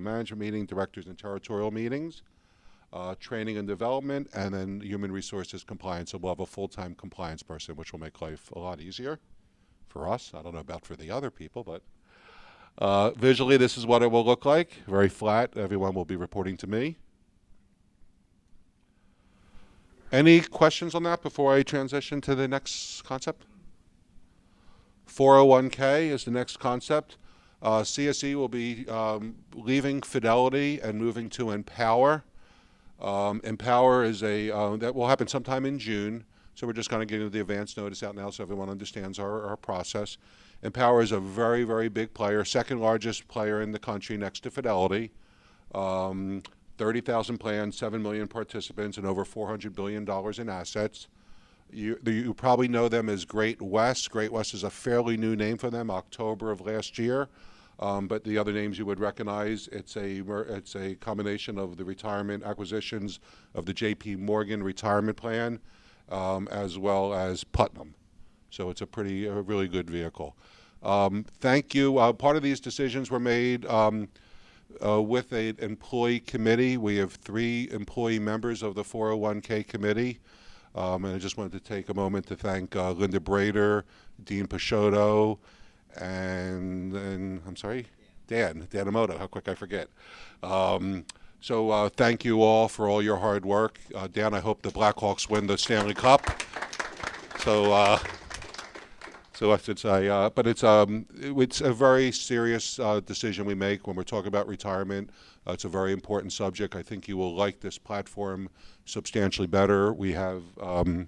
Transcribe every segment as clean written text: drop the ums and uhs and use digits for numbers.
management meeting, directors and territorial meetings, training and development, and then human resources compliance. So we'll have a full-time compliance person, which will make life a lot easier for us. I don't know about for the other people, but visually this is what it will look like. Very flat. Everyone will be reporting to me. Any questions on that before I transition to the next concept? 401k is the next concept. CSE will be leaving Fidelity and moving to Empower. Empower is that will happen sometime in June, so we're just kind of getting the advance notice out now so everyone understands our process. Empower is a very, very big player, second largest player in the country next to Fidelity. 30,000 plans, 7 million participants, and over $400 billion in assets. You probably know them as Great West. Great West is a fairly new name for them, October of last year. But the other names you would recognize, it's a combination of the retirement acquisitions of the J.P. Morgan retirement plan, as well as Putnam. So it's a really good vehicle. Thank you. Part of these decisions were made with an employee committee. We have 3 employee members of the 401k committee. And I just wanted to take a moment to thank Linda Brader, Dean Peixoto, and I'm sorry, Dan Emoto. How quick I forget. So thank you all for all your hard work. Dan, I hope the Blackhawks win the Stanley Cup. So I should say, but it's a very serious decision we make when we're talking about retirement. It's a very important subject. I think you will like this platform substantially better. We have, I'll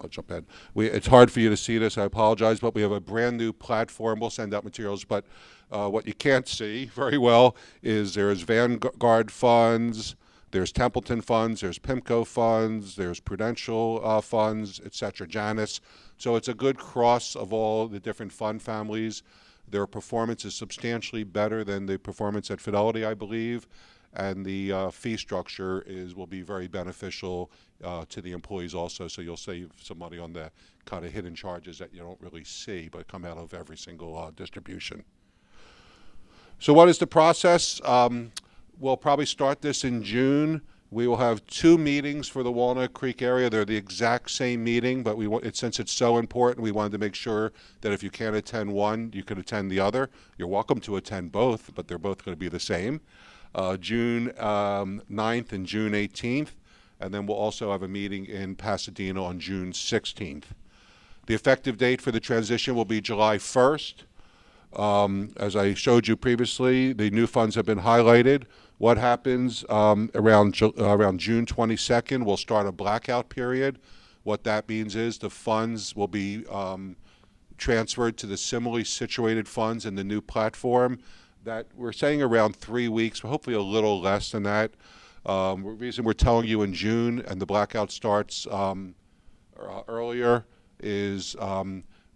jump ahead. It's hard for you to see this, I apologize, but we have a brand new platform. We'll send out materials, but what you can't see very well is there's Vanguard funds, there's Templeton funds, there's PIMCO funds, there's Prudential funds, et cetera, Janus. So it's a good cross of all the different fund families. Their performance is substantially better than the performance at Fidelity, I believe, and the fee structure will be very beneficial to the employees also, so you'll save some money on the kind of hidden charges that you don't really see but come out of every single distribution. So what is the process? We'll probably start this in June. We will have 2 meetings for the Walnut Creek area. They're the exact same meeting, but since it's so important, we wanted to make sure that if you can't attend one, you can attend the other. You're welcome to attend both, but they're both going to be the same. June 9th and June 18th, and then we'll also have a meeting in Pasadena on June 16th. The effective date for the transition will be July 1st. As I showed you previously, the new funds have been highlighted. What happens around June 22nd, we'll start a blackout period. What that means is the funds will be transferred to the similarly situated funds in the new platform. That we're saying around 3 weeks, but hopefully a little less than that. The reason we're telling you in June and the blackout starts earlier is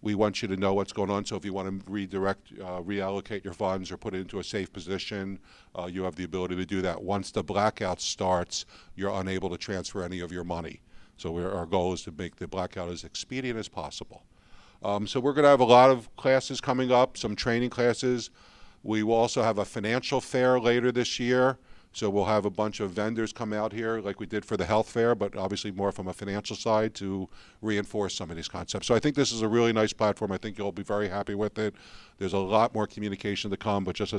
we want you to know what's going on. So if you want to reallocate your funds or put it into a safe position, you have the ability to do that. Once the blackout starts, you're unable to transfer any of your money. So our goal is to make the blackout as expedient as possible. So we're going to have a lot of classes coming up, some training classes. We will also have a financial fair later this year. So we'll have a bunch of vendors come out here like we did for the health fair, but obviously more from a financial side to reinforce some of these concepts. So I think this is a really nice platform. I think you'll be very happy with it. There's a lot more communication to come, but just as